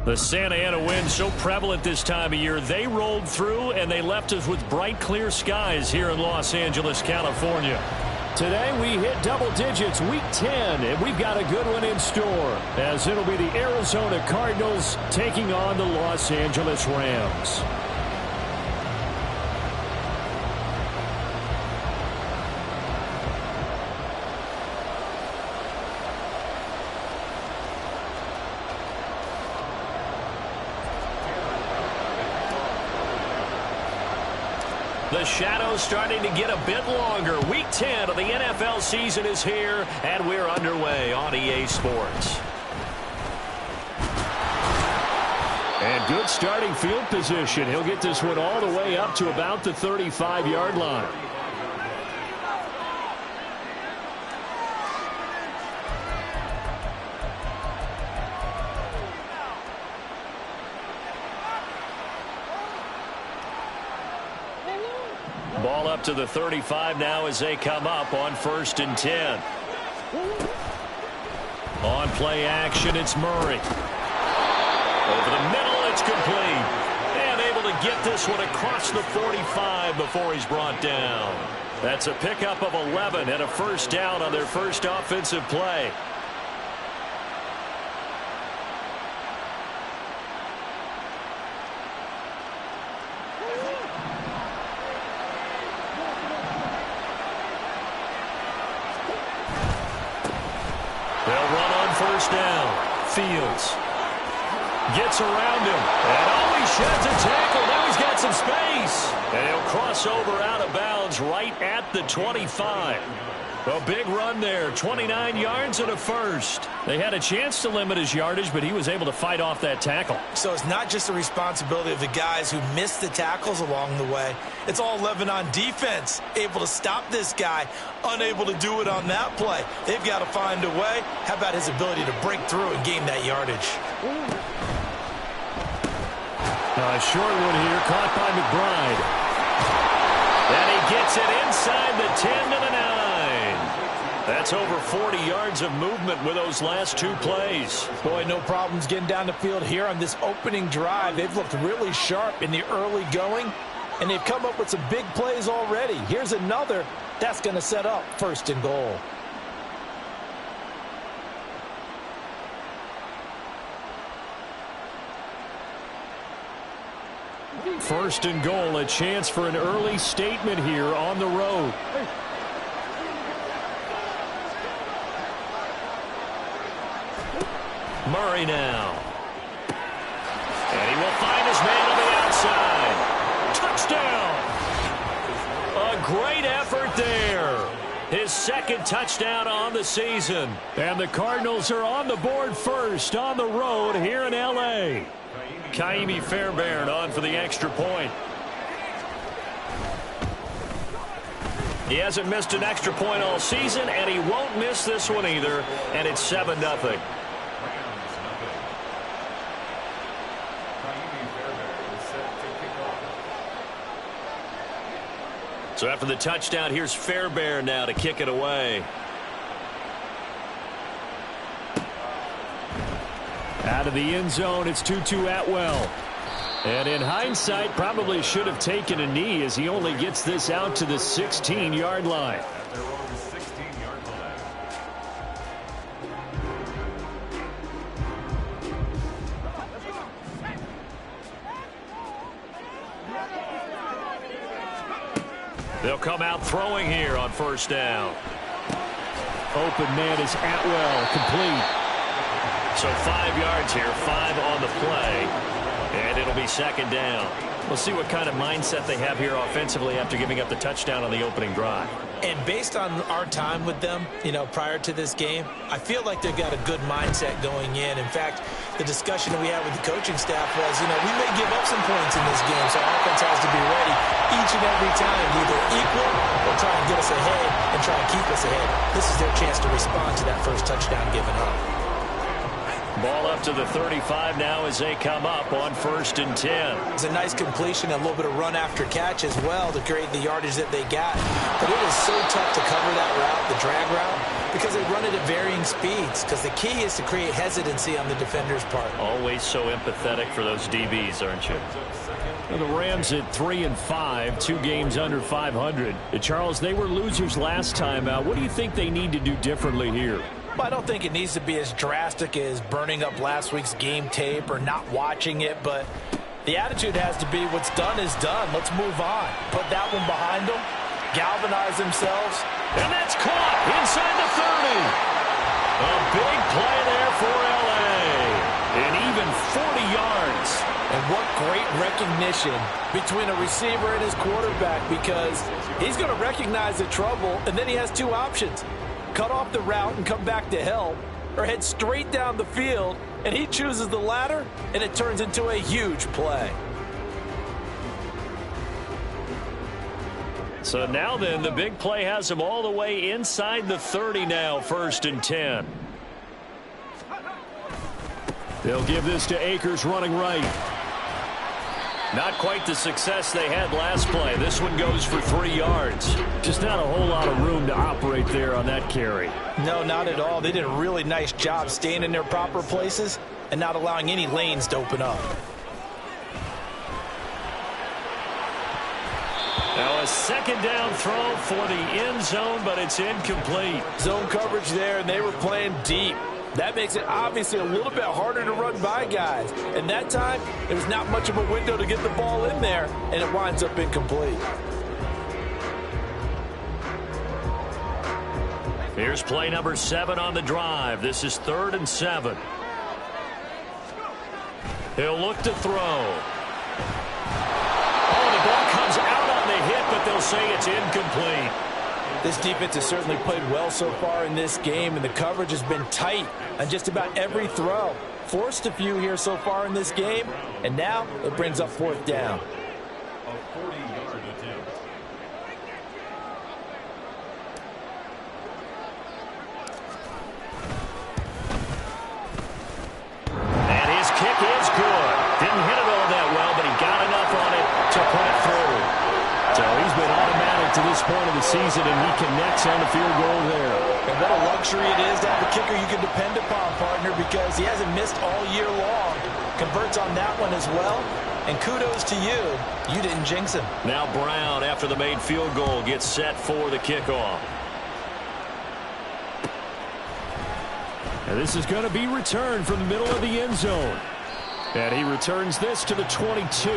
The Santa Ana wind so prevalent this time of year. They rolled through and they left us with bright, clear skies here in Los Angeles, California. Today we hit double digits, week 10, and we've got a good one in store, as it'll be the Arizona Cardinals taking on the Los Angeles Rams. The shadow's starting to get a bit longer. Week 10 of the NFL season is here, and we're underway on EA Sports. And good starting field position. He'll get this one all the way up to about the 35-yard line. Ball up to the 35 now as they come up on 1st and 10. On play action, it's Murray. Over the middle, it's complete. And able to get this one across the 45 before he's brought down. That's a pickup of 11 and a first down on their first offensive play. First down. Fields gets around him. And he sheds a tackle. Now he's got some space. And he'll cross over out of bounds right at the 25. A big run there. 29 yards and a first. They had a chance to limit his yardage, but he was able to fight off that tackle. So it's not just the responsibility of the guys who missed the tackles along the way. It's all 11 on defense. Able to stop this guy. Unable to do it on that play. They've got to find a way. How about his ability to break through and gain that yardage? Short one here, caught by McBride. And he gets it inside the 10 to the 9. That's over 40 yards of movement with those last two plays. Boy, no problems getting down the field here on this opening drive. They've looked really sharp in the early going, and they've come up with some big plays already. Here's another. That's going to set up 1st and goal. First and goal, a chance for an early statement here on the road. Murray now. And he will find his man on the outside. Touchdown! A great effort there. His second touchdown on the season. And the Cardinals are on the board first on the road here in L.A. Kaimi Fairbairn on for the extra point. He hasn't missed an extra point all season, and he won't miss this one either, and it's 7-0. So after the touchdown, here's Fairbairn now to kick it away. Out of the end zone, it's 2-2 Atwell. And in hindsight, probably should have taken a knee as he only gets this out to the 16-yard line. They'll come out throwing here on first down. Open man is Atwell, complete. So 5 yards here, 5 on the play, and it'll be second down. We'll see what kind of mindset they have here offensively after giving up the touchdown on the opening drive. And based on our time with them, prior to this game, I feel like they've got a good mindset going in. In fact, the discussion that we had with the coaching staff was, we may give up some points in this game, so our offense has to be ready each and every time, either equal or try and get us ahead and try and keep us ahead. This is their chance to respond to that first touchdown given up. Ball up to the 35 now as they come up on 1st and 10. It's a nice completion, a little bit of run after catch as well to create the yardage that they got. But it is so tough to cover that route, the drag route. Because they run it at varying speeds. Because the key is to create hesitancy on the defender's part. Always so empathetic for those DBs, aren't you? Well, the Rams at 3-5, 2 games under 500. Charles, they were losers last time out. What do you think they need to do differently here? I don't think it needs to be as drastic as burning up last week's game tape or not watching it, but the attitude has to be what's done is done. Let's move on. Put that one behind them, galvanize themselves. And that's caught inside the 30. A big play there for L.A. And even 40 yards. And what great recognition between a receiver and his quarterback, because he's going to recognize the trouble, and then he has two options. Cut off the route and come back to help, or head straight down the field, and he chooses the latter, and it turns into a huge play. So now then, the big play has him all the way inside the 30 now, 1st and 10. They'll give this to Akers running right. Not quite the success they had last play. This one goes for 3 yards. Just not a whole lot of room to operate there on that carry. No, not at all. They did a really nice job staying in their proper places and not allowing any lanes to open up. Now a 2nd down throw for the end zone, but it's incomplete. Zone coverage there, and they were playing deep. That makes it obviously a little bit harder to run by guys. And that time, there was not much of a window to get the ball in there, and it winds up incomplete. Here's play number 7 on the drive. This is 3rd and 7. He'll look to throw. Oh, the ball comes out on the hit, but they'll say it's incomplete. This defense has certainly played well so far in this game, and the coverage has been tight on just about every throw. Forced a few here so far in this game, and now it brings up 4th down. And his kick is good. Didn't hit it all that well, but he got enough on it to put it through. So he's been automatic to this point of the season, and he connects on the field goal there. And what a luxury it is to have a kicker you can depend upon, partner, because he hasn't missed all year long. Converts on that one as well. And kudos to you. You didn't jinx him. Now Brown, after the made field goal, gets set for the kickoff. And this is going to be returned from the middle of the end zone. And he returns this to the 22.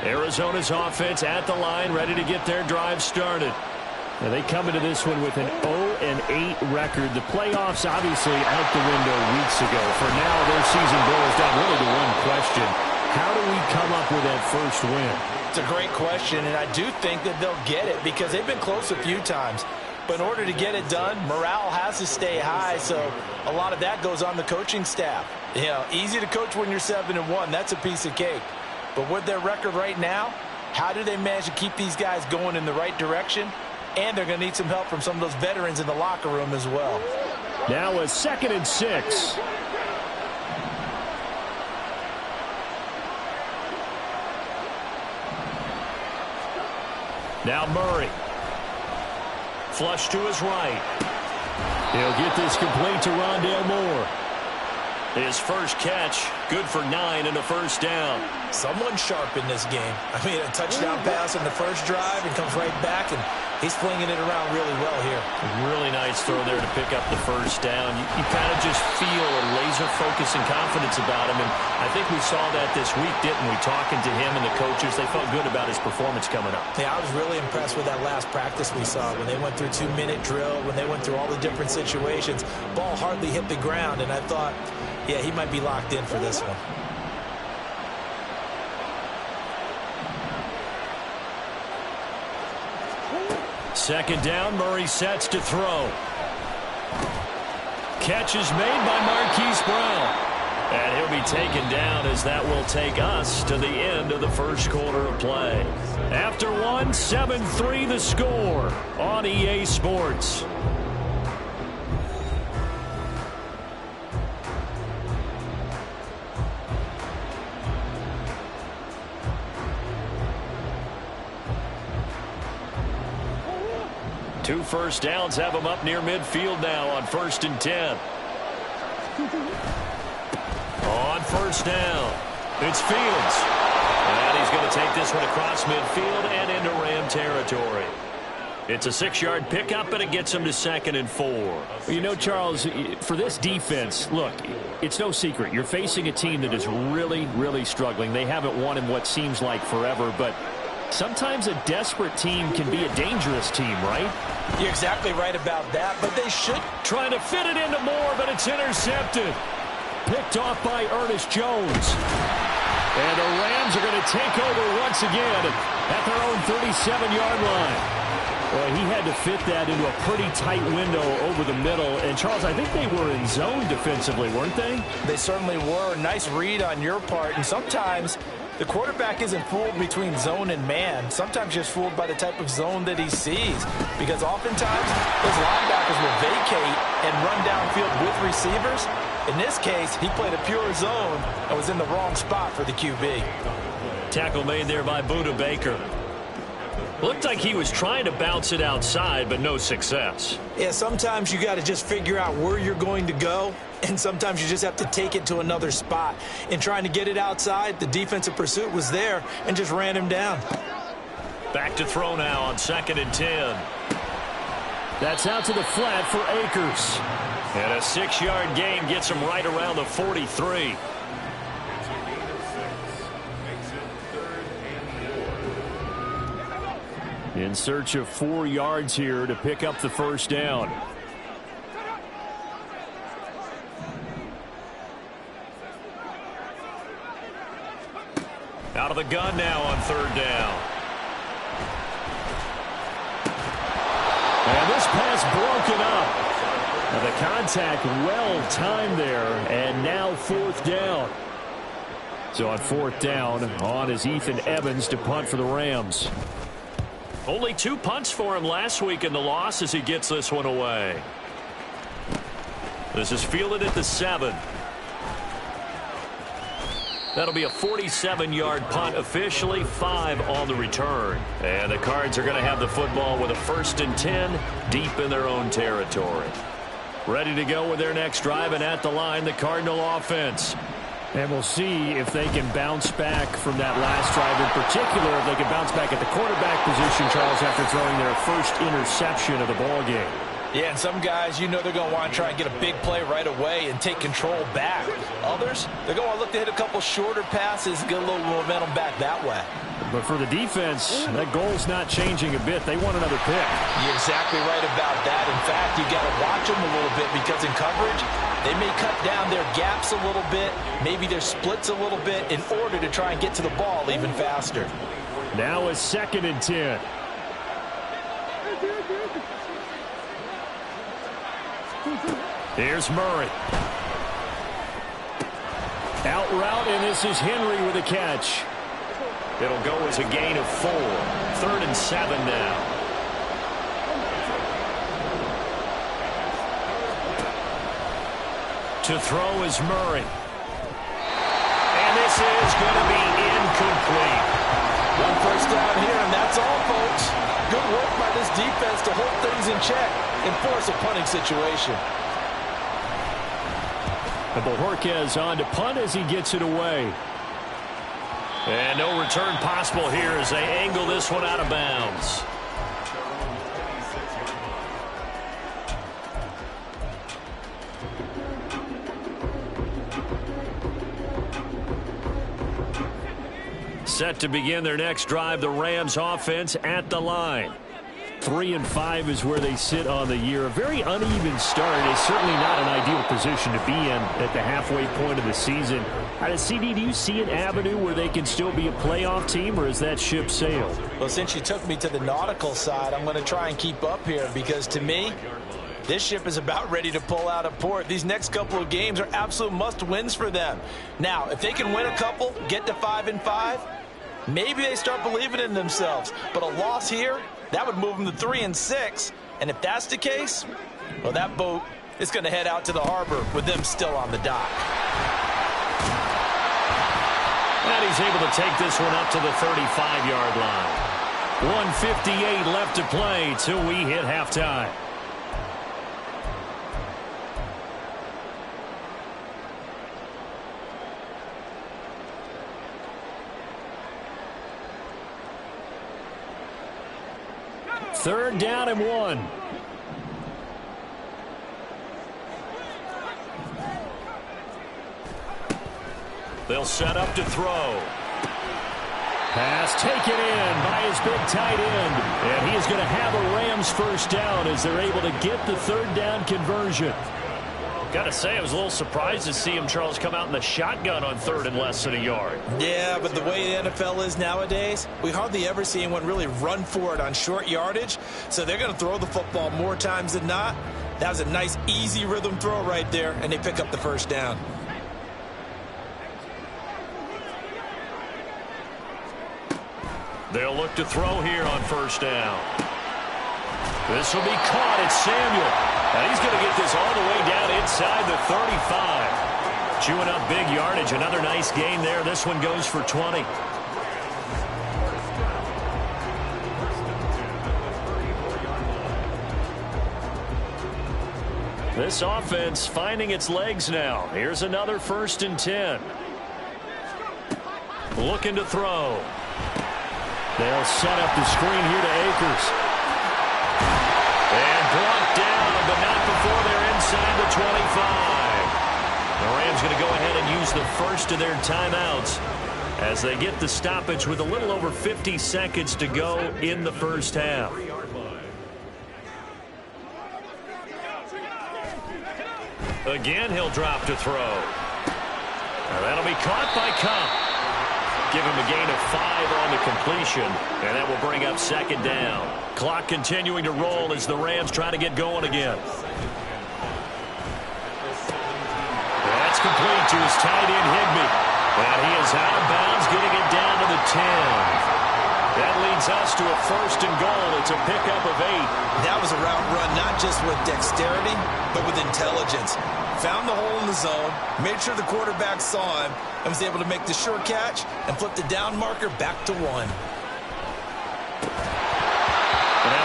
Arizona's offense at the line, ready to get their drive started. Now they come into this one with an 0-8 record. The playoffs obviously out the window weeks ago. For now, their season boils down really to one question. How do we come up with that first win? It's a great question, and I do think that they'll get it because they've been close a few times. But in order to get it done, morale has to stay high, so a lot of that goes on the coaching staff. You know, easy to coach when you're 7-1. That's a piece of cake. But with their record right now, how do they manage to keep these guys going in the right direction? And they're going to need some help from some of those veterans in the locker room as well. Now a 2nd and 6. Now Murray. Flush to his right. He'll get this complete to Rondale Moore. His first catch, good for 9 and a first down. Someone sharp in this game. I mean, a touchdown pass on the first drive and comes right back, and he's flinging it around really well here. Really nice throw there to pick up the first down. You kind of just feel a laser focus and confidence about him, and I think we saw that this week, didn't we? Talking to him and the coaches, they felt good about his performance coming up. Yeah, I was really impressed with that last practice we saw when they went through 2-minute drill, when they went through all the different situations. Ball hardly hit the ground, and I thought, yeah, he might be locked in for this one. Second down, Murray sets to throw. Catch is made by Marquise Brown. And he'll be taken down as that will take us to the end of the first quarter of play. After one, 7-3 the score on EA Sports. 2 first downs have him up near midfield now on 1st and 10. On 1st down, it's Fields. And he's going to take this one across midfield and into Ram territory. It's a 6-yard pickup, and it gets him to 2nd and 4. Well, you know, Charles, for this defense, look, it's no secret. You're facing a team that is really, really struggling. They haven't won in what seems like forever, but sometimes a desperate team can be a dangerous team, right? You're exactly right about that, but they should. Trying to fit it into Moore, but it's intercepted. Picked off by Ernest Jones. And the Rams are going to take over once again at their own 37-yard line. Well, he had to fit that into a pretty tight window over the middle. And, Charles, I think they were in zone defensively, weren't they? They certainly were. Nice read on your part. And sometimes the quarterback isn't fooled between zone and man. Sometimes just fooled by the type of zone that he sees. Because oftentimes those linebackers will vacate and run downfield with receivers. In this case, he played a pure zone and was in the wrong spot for the QB. Tackle made there by Budda Baker. Looked like he was trying to bounce it outside, but no success. Yeah, sometimes you got to just figure out where you're going to go, and sometimes you just have to take it to another spot. In trying to get it outside, the defensive pursuit was there and just ran him down. Back to throw now on 2nd and 10. That's out to the flat for Akers. And a 6-yard gain gets him right around the 43. In search of 4 yards here to pick up the 1st down. Out of the gun now on 3rd down. And this pass broken up. Now the contact well timed there, and now 4th down. So on 4th down, on is Ethan Evans to punt for the Rams. Only 2 punts for him last week in the loss as he gets this one away. This is fielded at the 7. That'll be a 47-yard punt officially, 5 on the return. And the Cards are going to have the football with a 1st and 10 deep in their own territory. Ready to go with their next drive, and at the line, the Cardinal offense. And we'll see if they can bounce back from that last drive. In particular, if they can bounce back at the quarterback position, Charles, after throwing their first interception of the ballgame. Yeah, and some guys, you know they're going to want to try and get a big play right away and take control back. Others, they're going to want to look to hit a couple shorter passes and get a little momentum back that way. But for the defense, that goal's not changing a bit. They want another pick. You're exactly right about that. In fact, you got to watch them a little bit because in coverage, they may cut down their gaps a little bit, maybe their splits a little bit in order to try and get to the ball even faster. Now a 2nd and 10. Here's Murray. Out route, and this is Henry with a catch. It'll go as a gain of 4. 3rd and 7 now. To throw is Murray. And this is going to be incomplete. 1 first down here, and that's all, folks. Good work by this defense to hold things in check and force a punting situation. And Bojorquez on to punt as he gets it away. And no return possible here as they angle this one out of bounds. Set to begin their next drive, the Rams offense at the line. 3-5 is where they sit on the year. A very uneven start is certainly not an ideal position to be in at the halfway point of the season. CD, do you see an avenue where they can still be a playoff team, or has that ship sailed? Well, since you took me to the nautical side, I'm going to try and keep up here because to me, this ship is about ready to pull out of port. These next couple of games are absolute must-wins for them. Now, if they can win a couple, get to 5-5, maybe they start believing in themselves. But a loss here, that would move them to 3-6. And if that's the case, well, that boat is going to head out to the harbor with them still on the dock. And he's able to take this one up to the 35-yard line. 1:58 left to play till we hit halftime. Third down and 1. They'll set up to throw. Pass taken in by his big tight end. And he is going to have a Rams first down as they're able to get the third down conversion. Got to say, I was a little surprised to see him, Charles, come out in the shotgun on third and less than a yard. Yeah, but the way the NFL is nowadays, we hardly ever see anyone really run for it on short yardage. So they're going to throw the football more times than not. That was a nice, easy rhythm throw right there, and they pick up the first down. They'll look to throw here on first down. This will be caught. It's Samuel. And he's going to get this all the way down inside the 35. Chewing up big yardage. Another nice gain there. This one goes for 20. This offense finding its legs now. Here's another 1st and 10. Looking to throw. They'll set up the screen here to Akers. And brought down, but not before they're inside the 25. The Rams going to go ahead and use the first of their timeouts as they get the stoppage with a little over 50 seconds to go in the first half. Again, he'll drop to throw. Now that'll be caught by Cup. Give him a gain of 5 on the completion, and that will bring up second down. Clock continuing to roll as the Rams try to get going again. That's complete to his tight end, Higbee. And he is out of bounds, getting it down to the 10. That leads us to a 1st and goal. It's a pickup of 8. That was a route run not just with dexterity, but with intelligence. Found the hole in the zone, made sure the quarterback saw him, and was able to make the sure catch and flip the down marker back to 1. Now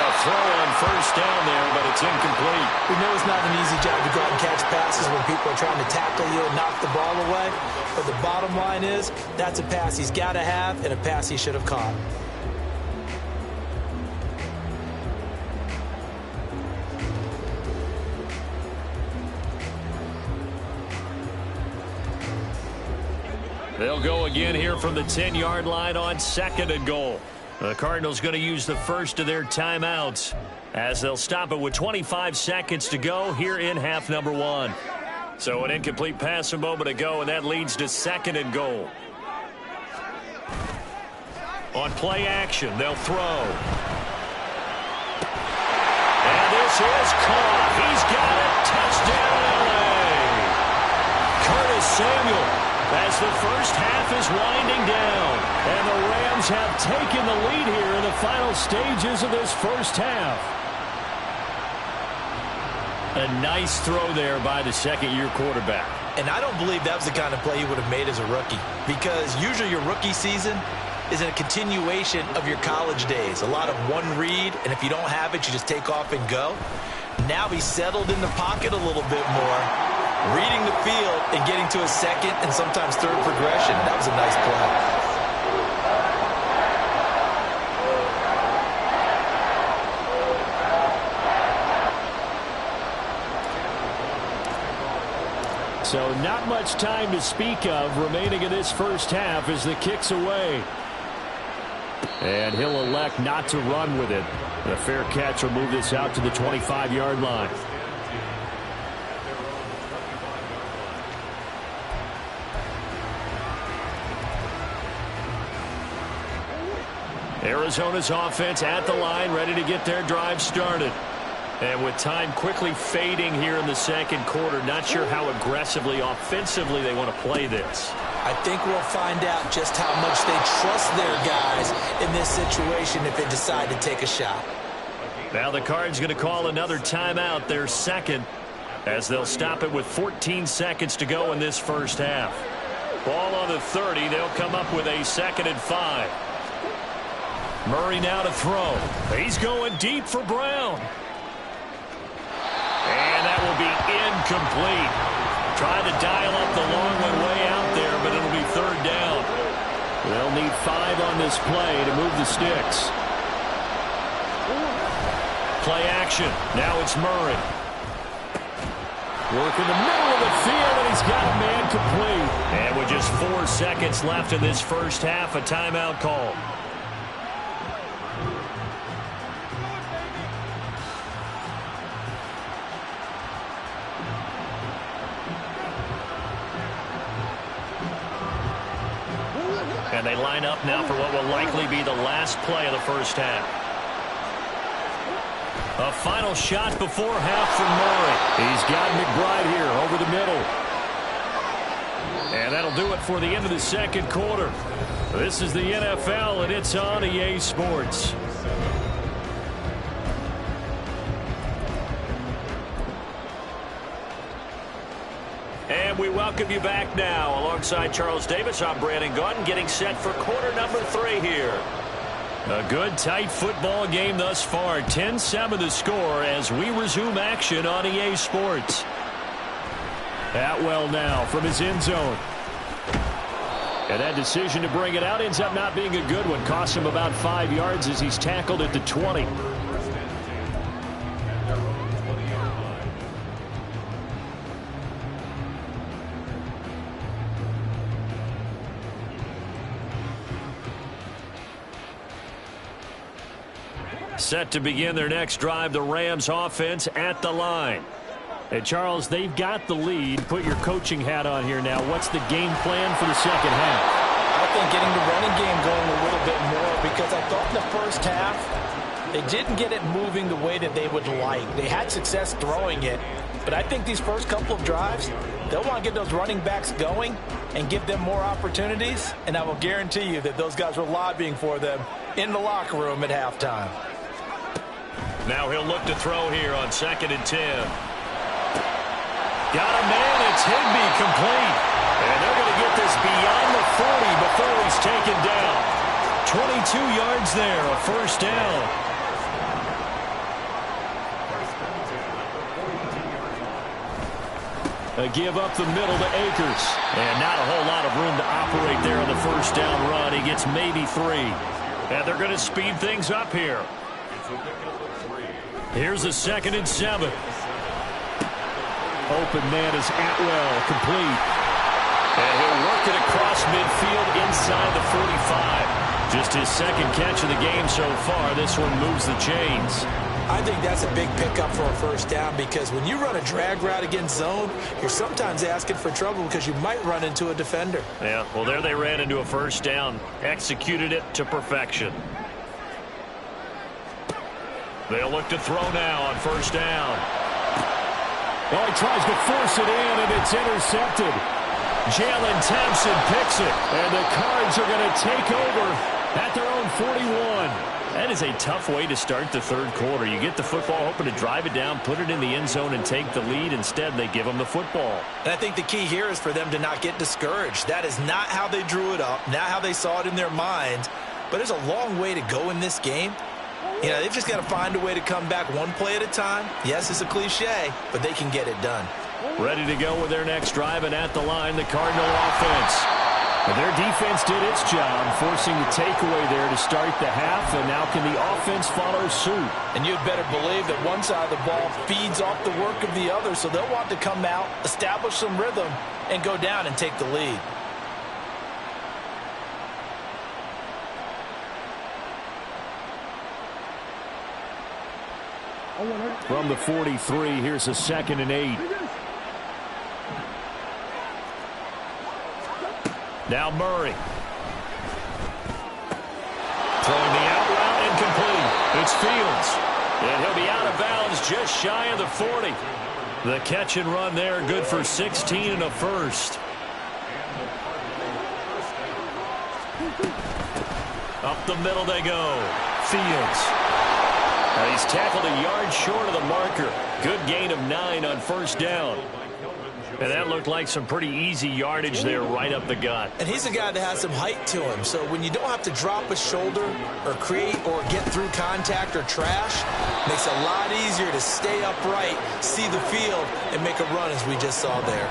a throw on first down there, but it's incomplete. We know it's not an easy job to go out and catch passes when people are trying to tackle you and knock the ball away. But the bottom line is, that's a pass he's got to have and a pass he should have caught. They'll go again here from the 10-yard line on 2nd and goal. The Cardinals going to use the first of their timeouts as they'll stop it with 25 seconds to go here in half number 1. So an incomplete pass a moment ago, and that leads to 2nd and goal. On play action, they'll throw. And this is caught. He's got it. Touchdown, LA. Curtis Samuel. As the first half is winding down, and the Rams have taken the lead here in the final stages of this first half. A nice throw there by the second-year quarterback. And I don't believe that was the kind of play he would have made as a rookie, because usually your rookie season is a continuation of your college days. A lot of one read, and if you don't have it, you just take off and go. Now he's settled in the pocket a little bit more, reading the field and getting to a second and sometimes third progression. That was a nice play. So not much time to speak of remaining in this first half as the kick's away. And he'll elect not to run with it. A fair catch will move this out to the 25-yard line. Arizona's offense at the line, ready to get their drive started. And with time quickly fading here in the second quarter, not sure how aggressively, offensively they want to play this. I think we'll find out just how much they trust their guys in this situation if they decide to take a shot. Now the Cards going to call another timeout, their second, as they'll stop it with 14 seconds to go in this first half. Ball on the 30. They'll come up with a 2nd and 5. Murray now to throw. He's going deep for Brown. And that will be incomplete. Trying to dial up the long one way out there, but it'll be third down. They'll need 5 on this play to move the sticks. Play action. Now it's Murray. Work in the middle of the field, and he's got a man complete. And with just 4 seconds left in this first half, a timeout call. And they line up now for what will likely be the last play of the first half. A final shot before half from Murray. He's got McBride here over the middle. And that'll do it for the end of the second quarter. This is the NFL, and it's on EA Sports. And we welcome you back now. Alongside Charles Davis, I'm Brandon Gaudin, getting set for quarter number 3 here. A good, tight football game thus far. 10-7 the score as we resume action on EA Sports. Atwell now from his end zone. And that decision to bring it out ends up not being a good one. Costs him about 5 yards as he's tackled at the 20. Set to begin their next drive, the Rams offense at the line. Hey, Charles, they've got the lead. Put your coaching hat on here now. What's the game plan for the second half? I think getting the running game going a little bit more, because I thought in the first half they didn't get it moving the way that they would like. They had success throwing it, but I think these first couple of drives, they'll want to get those running backs going and give them more opportunities, and I will guarantee you that those guys were lobbying for them in the locker room at halftime. Now he'll look to throw here on 2nd and 10. Got a man, it's Higbee, complete. And they're going to get this beyond the 40 before he's taken down. 22 yards there, a first down. A give up the middle to Akers. And not a whole lot of room to operate there on the first down run. He gets maybe 3. And they're going to speed things up here. Here's a 2nd and 7. Open man is Atwell, complete. And he'll work it across midfield inside the 45. Just his second catch of the game so far. This one moves the chains. I think that's a big pickup for a first down, because when you run a drag route against zone, you're sometimes asking for trouble because you might run into a defender. Yeah, well, there they ran into a first down. Executed it to perfection. They'll look to throw now on first down. Oh, he tries to force it in, and it's intercepted. Jalen Thompson picks it. And the Cards are going to take over at their own 41. That is a tough way to start the third quarter. You get the football, hoping to drive it down, put it in the end zone, and take the lead. Instead, they give them the football. And I think the key here is for them to not get discouraged. That is not how they drew it up, not how they saw it in their minds. But there's a long way to go in this game. You know, they've just got to find a way to come back one play at a time. Yes, it's a cliche, but they can get it done. Ready to go with their next drive, and at the line, the Cardinal offense. But their defense did its job, forcing the takeaway there to start the half, and now can the offense follow suit? And you'd better believe that one side of the ball feeds off the work of the other, so they'll want to come out, establish some rhythm, and go down and take the lead. From the 43, here's a 2nd and 8. Now Murray. Throwing the out route, incomplete. It's Fields. And he'll be out of bounds just shy of the 40. The catch and run there, good for 16 and a first. Up the middle they go. Fields. Now he's tackled a yard short of the marker. Good gain of 9 on first down. And that looked like some pretty easy yardage there right up the gut. And he's a guy that has some height to him. So when you don't have to drop a shoulder or create or get through contact or trash, it makes it a lot easier to stay upright, see the field, and make a run as we just saw there.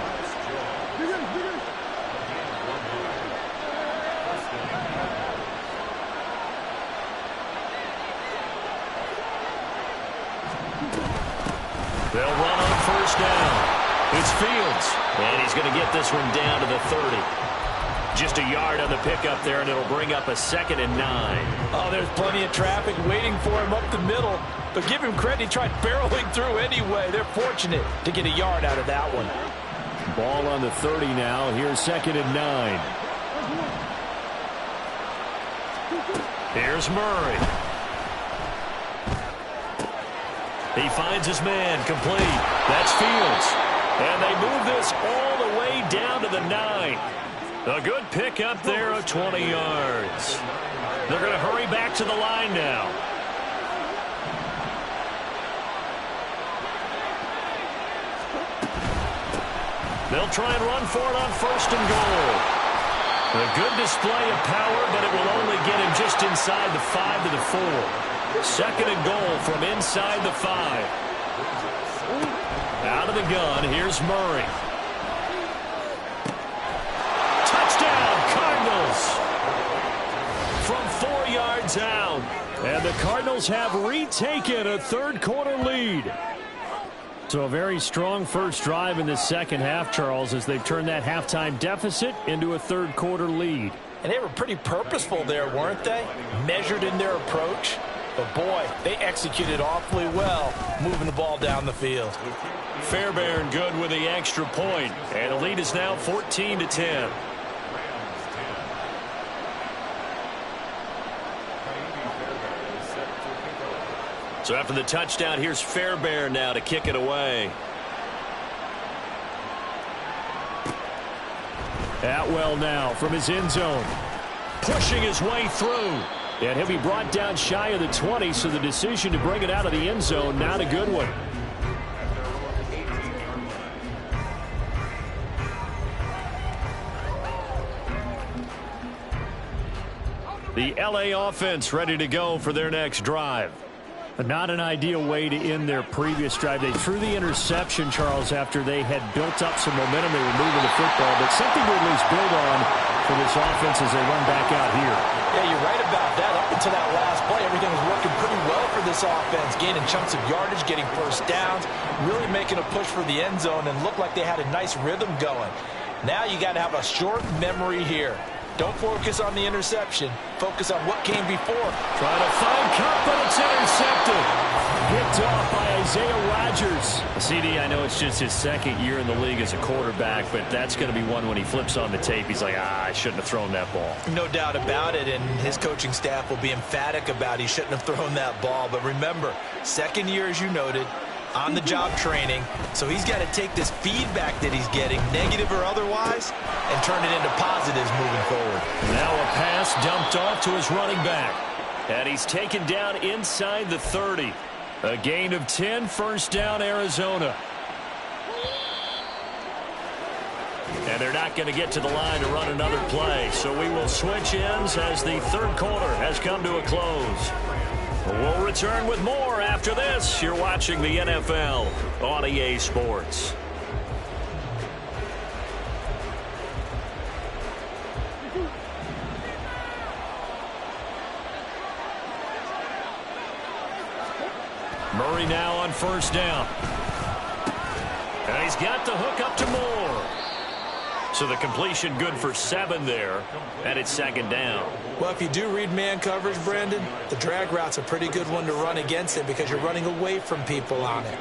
They'll run on first down. It's Fields, and he's going to get this one down to the 30. Just a yard on the pickup there, and it'll bring up a 2nd and 9. Oh, there's plenty of traffic waiting for him up the middle. But give him credit, he tried barreling through anyway. They're fortunate to get a yard out of that one. Ball on the 30 now. Here's 2nd and 9. Here's Murray. He finds his man, complete. That's Fields. And they move this all the way down to the 9. A good pickup there of 20 yards. They're going to hurry back to the line now. They'll try and run for it on 1st and goal. A good display of power, but it will only get him just inside the 5 to the 4. 2nd and goal from inside the 5. Out of the gun, here's Murray. Touchdown, Cardinals! From 4 yards out. And the Cardinals have retaken a third-quarter lead. So a very strong first drive in the second half, Charles, as they've turned that halftime deficit into a third-quarter lead. And they were pretty purposeful there, weren't they? Measured in their approach. But, boy, they executed awfully well, moving the ball down the field. Fairbairn good with the extra point, and the lead is now 14-10. So after the touchdown, here's Fairbairn now to kick it away. Atwell now from his end zone. Pushing his way through. And he'll be brought down shy of the 20, so the decision to bring it out of the end zone, not a good one. The LA offense ready to go for their next drive. But not an ideal way to end their previous drive. They threw the interception, Charles, after they had built up some momentum. They were moving the football, but something to at least build on for this offense as they run back out here. Yeah, you're right about that. Up until that last play, everything was working pretty well for this offense. Gaining chunks of yardage, getting first downs, really making a push for the end zone, and looked like they had a nice rhythm going. Now you got to have a short memory here. Don't focus on the interception. Focus on what came before. Trying to find Cup, but it's intercepted. Picked off by Isaiah Rodgers. CD, I know it's just his 2nd year in the league as a quarterback, but that's going to be one when he flips on the tape. He's like, I shouldn't have thrown that ball. No doubt about it, and his coaching staff will be emphatic about he shouldn't have thrown that ball. But remember, 2nd year, as you noted, on-the-job training, so he's got to take this feedback that he's getting, negative or otherwise, and turn it into positives moving forward. Now a pass dumped off to his running back, and he's taken down inside the 30. A gain of 10, first down, Arizona. And they're not going to get to the line to run another play, so we will switch ends as the third quarter has come to a close. We'll return with more after this. You're watching the NFL on EA Sports. Murray now on first down. And he's got the hook up to Moore. So the completion good for 7 there, and it's 2nd down. Well, if you do read man coverage, Brandon, the drag route's a pretty good one to run against it because you're running away from people on it.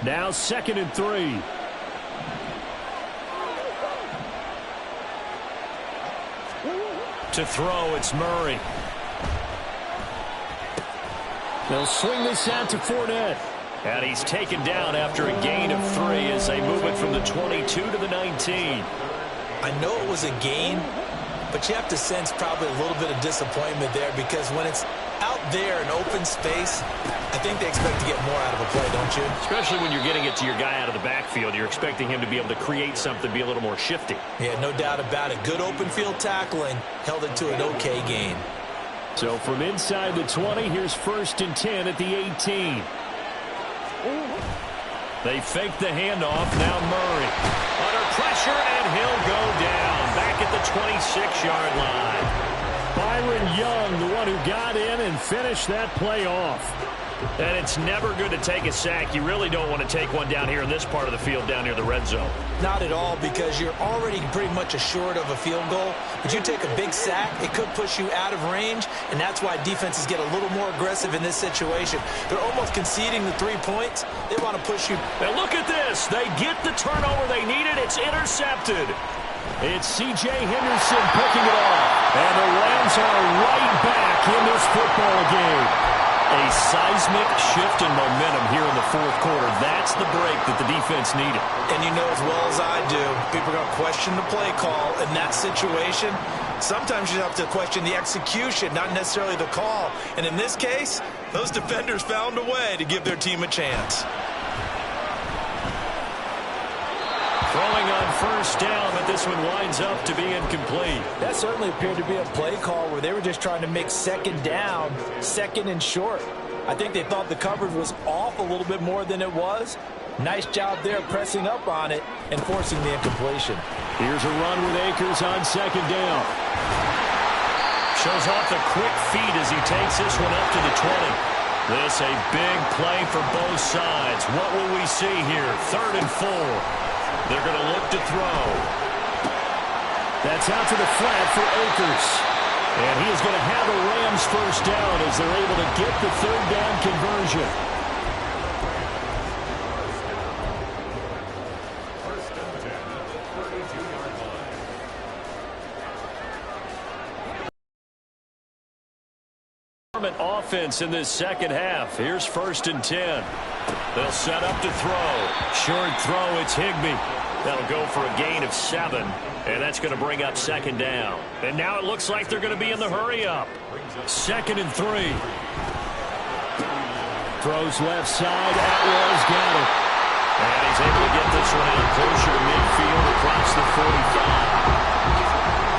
Now 2nd and 3. To throw, it's Murray. They'll swing this out to Fournette. And he's taken down after a gain of 3 as they move it from the 22 to the 19. I know it was a gain, but you have to sense probably a little bit of disappointment there because when it's out there in open space, I think they expect to get more out of a play, don't you? Especially when you're getting it to your guy out of the backfield. You're expecting him to be able to create something, be a little more shifty. Yeah, no doubt about it. Good open field tackling held it to an okay gain. So from inside the 20, here's 1st and 10 at the 18. They fake the handoff. Now Murray. Under pressure, and he'll go down. Back at the 26-yard line. Byron Young, the one who got in and finished that play off. And it's never good to take a sack. You really don't want to take one down here in this part of the field, down near the red zone. Not at all, because you're already pretty much assured of a field goal. But you take a big sack, it could push you out of range, and that's why defenses get a little more aggressive in this situation. They're almost conceding the 3 points. They want to push you. And look at this. They get the turnover they needed. It's intercepted. It's C.J. Henderson picking it off. And the Rams are right back in this football game. A seismic shift in momentum here in the fourth quarter. That's the break that the defense needed. And you know as well as I do, people are going to question the play call in that situation. Sometimes you have to question the execution, not necessarily the call. And in this case, those defenders found a way to give their team a chance. Throwing on 1st down, but this one winds up to be incomplete. That certainly appeared to be a play call where they were just trying to make 2nd down, 2nd and short. I think they thought the coverage was off a little bit more than it was. Nice job there pressing up on it and forcing the incompletion. Here's a run with Akers on 2nd down. Shows off the quick feet as he takes this one up to the 20. This a big play for both sides. What will we see here? 3rd and 4. They're going to look to throw. That's out to the flat for Akers. And he is going to have a Rams 1st down as they're able to get the 3rd down conversion. Offense in this second half. Here's 1st and 10. They'll set up to throw. Short throw, it's Higbee. That'll go for a gain of 7, and that's going to bring up 2nd down. And now it looks like they're going to be in the hurry-up. 2nd and 3. Throws left side. Atwell's got it. And he's able to get this one out closer to midfield across the 45.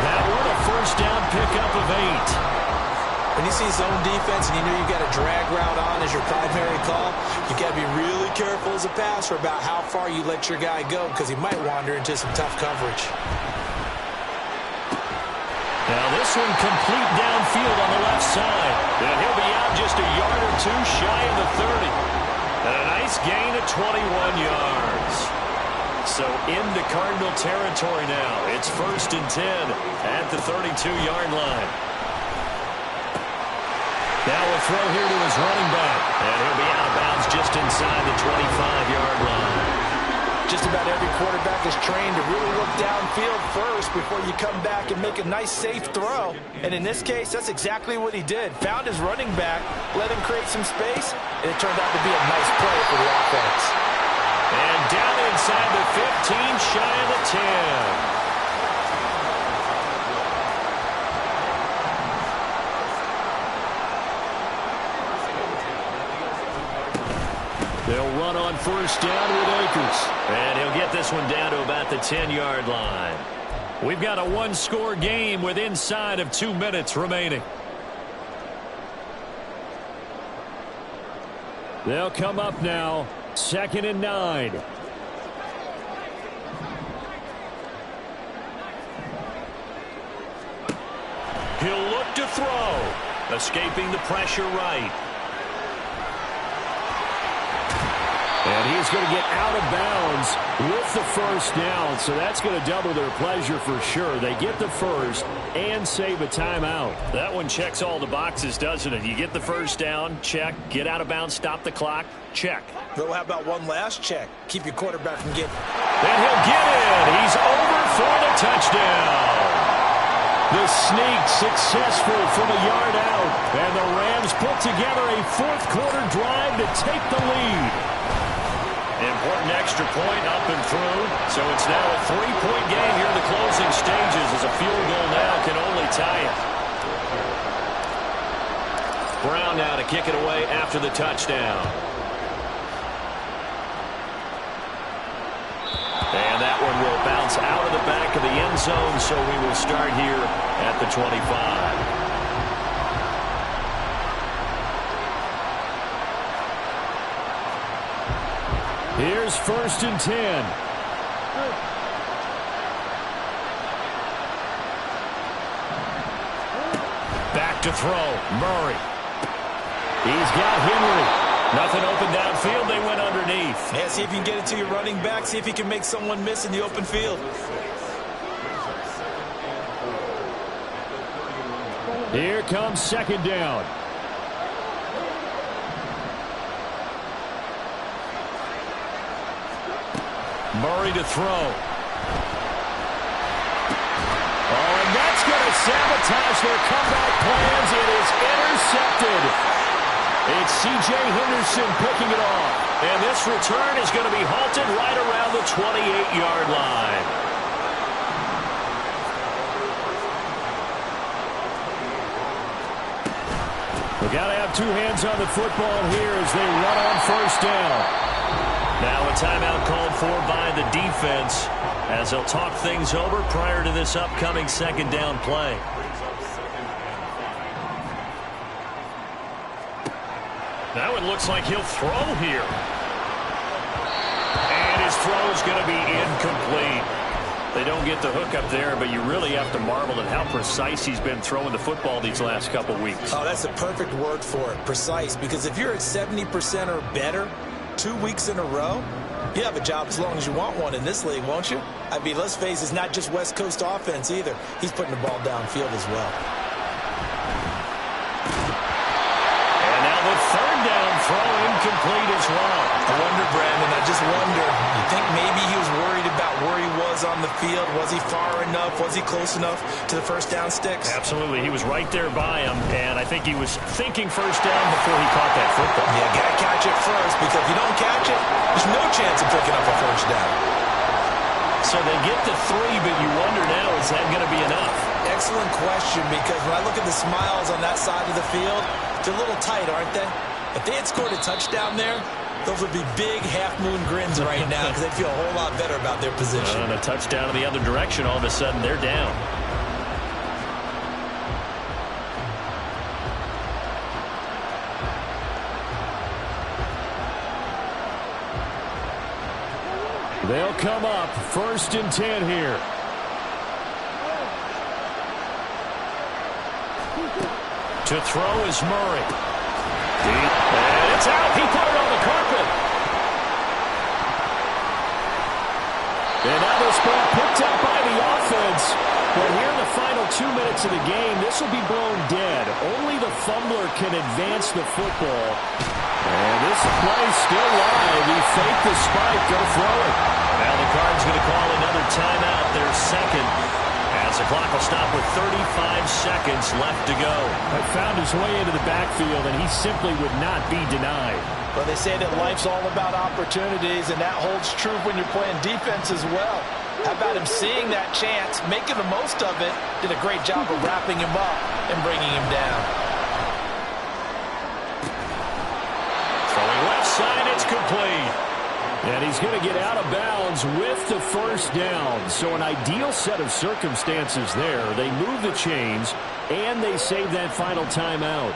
That one a 1st down pickup of 8. When you see zone defense and you know you've got a drag route on as your primary call, you've got to be really careful as a passer about how far you let your guy go because he might wander into some tough coverage. Now this one complete downfield on the left side. And he'll be out just a yard or 2 shy of the 30. And a nice gain of 21 yards. So into Cardinal territory now. It's 1st and 10 at the 32-yard line. Now a throw here to his running back. And he'll be out of bounds just inside the 25-yard line. Just about every quarterback is trained to really look downfield first before you come back and make a nice, safe throw. And in this case, that's exactly what he did. Found his running back, let him create some space, and it turned out to be a nice play for the offense. And down inside the 15, shy of the 10. They'll run on 1st down with Akers. And he'll get this one down to about the 10-yard line. We've got a 1-score game with inside of 2 minutes remaining. They'll come up now. 2nd and 9. He'll look to throw. Escaping the pressure right. And he's going to get out of bounds with the 1st down, so that's going to double their pleasure for sure. They get the 1st and save a timeout. That one checks all the boxes, doesn't it? You get the 1st down, check. Get out of bounds, stop the clock, check. Well, how about one last check? Keep your quarterback from getting... And he'll get it. He's over for the touchdown. The sneak successful from a yard out. And the Rams put together a 4th quarter drive to take the lead. Important extra point up and through. So it's now a 3-point game here in the closing stages as a field goal now can only tie it. Brown to kick it away after the touchdown. And that one will bounce out of the back of the end zone, so we will start here at the 25. Here's 1st and 10. Back to throw. Murray. He's got Henry. Nothing open downfield. They went underneath. Yeah, see if you can get it to your running back. See if you can make someone miss in the open field. Here comes 2nd down. Murray to throw. Oh, and that's going to sabotage their comeback plans. It is intercepted. It's C.J. Henderson picking it off. And this return is going to be halted right around the 28-yard line. We've got to have two hands on the football here as they run on 1st down. Now a timeout called for by the defense as they'll talk things over prior to this upcoming 2nd down play. Now it looks like he'll throw here. And his throw is going to be incomplete. They don't get the hook up there, but you really have to marvel at how precise he's been throwing the football these last couple weeks. Oh, that's the perfect word for it, precise. Because if you're at 70% or better 2 weeks in a row, you have a job as long as you want one in this league, won't you? I mean, let's face it, it's not just West Coast offense either. He's putting the ball downfield as well. And now the 3rd down throw incomplete as well. I wonder, Brandon, I just wonder, you think maybe he was worried about where he was on the field? Was he far enough? Was he close enough to the 1st down sticks? Absolutely. He was right there by him, and I think he was thinking 1st down before he caught that football. Yeah, got to catch it first, because if you don't catch it, there's no chance of picking up a 1st down. So they get the 3, but you wonder now, is that going to be enough? Excellent question, because when I look at the smiles on that side of the field, they're a little tight, aren't they? If they had scored a touchdown there, those would be big half-moon grins right now because they'd feel a whole lot better about their position. And a touchdown in the other direction, all of a sudden they're down. They'll come up 1st and 10 here. To throw is Murray. And it's out. He put it on the carpet. And now this ball picked up by the offense. But here in the final 2 minutes of the game, this will be blown dead. Only the fumbler can advance the football. And this play still live. He faked the spike. Go throw it. Now the Card's going to call another timeout, their 2nd. As the clock will stop with 35 seconds left to go. He found his way into the backfield, and he simply would not be denied. Well, they say that life's all about opportunities, and that holds true when you're playing defense as well. How about him seeing that chance, making the most of it, did a great job of wrapping him up and bringing him down. Throwing left side, it's complete. And he's going to get out of bounds with the 1st down. So an ideal set of circumstances there. They move the chains, and they save that final timeout.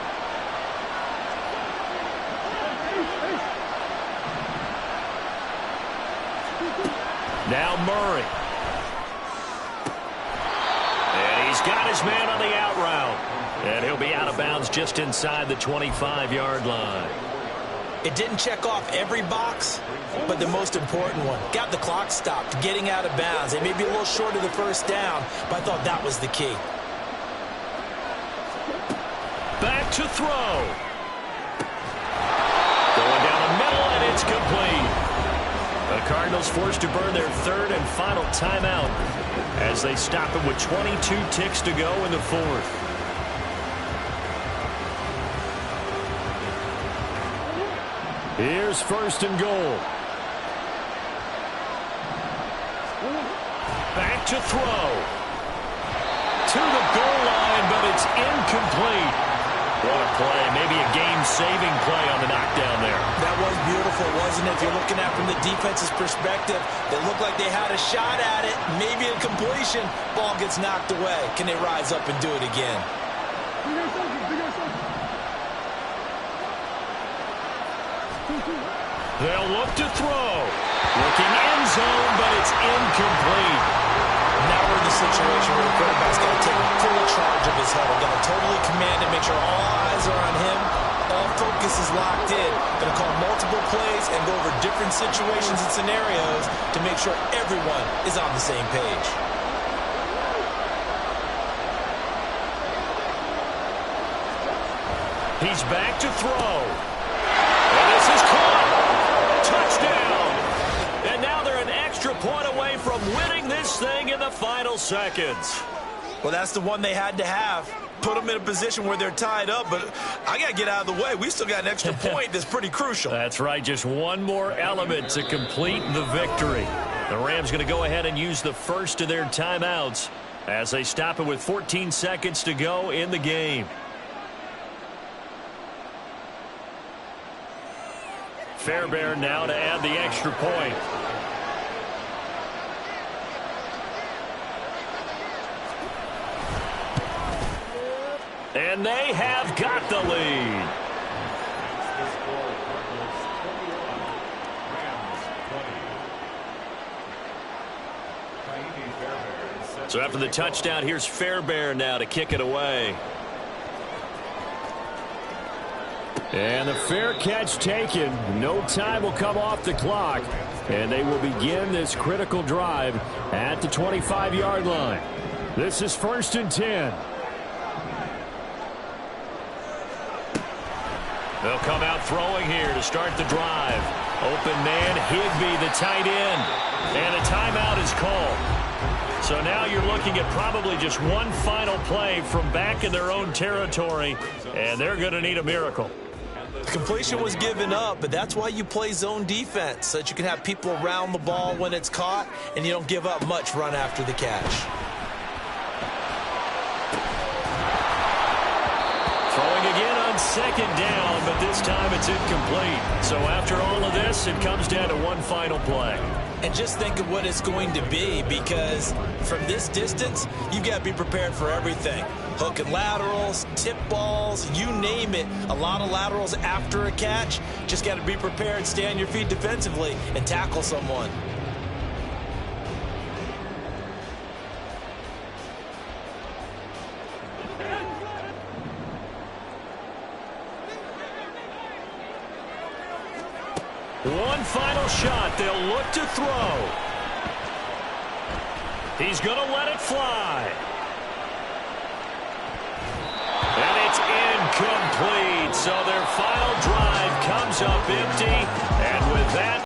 Now Murray. And he's got his man on the out route. And he'll be out of bounds just inside the 25-yard line. It didn't check off every box, but the most important one. Got the clock stopped, getting out of bounds. It may be a little short of the 1st down, but I thought that was the key. Back to throw. Going down the middle, and it's complete. The Cardinals forced to burn their 3rd and final timeout as they stop it with 22 ticks to go in the 4th. Here's 1st and goal. Back to throw. To the goal line, but it's incomplete. What a play. Maybe a game-saving play on the knockdown there. That was beautiful, wasn't it? If you're looking at it from the defense's perspective, they looked like they had a shot at it. Maybe a completion. Ball gets knocked away. Can they rise up and do it again? They'll look to throw. Looking end zone, but it's incomplete. Now we're in the situation where the quarterback's got to take full charge of his huddle. Got to totally command and make sure all eyes are on him. All focus is locked in. Going to call multiple plays and go over different situations and scenarios to make sure everyone is on the same page. He's back to throw. And this is caught. Touchdown. And now they're an extra point away from winning this thing in the final seconds. Well, that's the one they had to have. Put them in a position where they're tied up, but I got to get out of the way. We still got an extra point that's pretty crucial. That's right. Just one more element to complete the victory. The Rams going to go ahead and use the first of their timeouts as they stop it with 14 seconds to go in the game. Fairbairn now to add the extra point. And they have got the lead. So after the touchdown, here's Fairbairn now to kick it away. And the fair catch taken. No time will come off the clock. And they will begin this critical drive at the 25-yard line. This is 1st and 10. They'll come out throwing here to start the drive. Open man, Higbee, the tight end. And a timeout is called. So now you're looking at probably just one final play from back in their own territory. And they're going to need a miracle. Completion was given up, but that's why you play zone defense, so that you can have people around the ball when it's caught, and you don't give up much run after the catch. Throwing again on 2nd down, but this time it's incomplete. So after all of this, it comes down to one final play. And just think of what it's going to be, because from this distance, you got to be prepared for everything. Hook and laterals, tip balls, you name it. A lot of laterals after a catch. Just got to be prepared, stay on your feet defensively, and tackle someone. One final shot. They'll look to throw. He's going to let it fly. And it's incomplete. So their final drive comes up empty.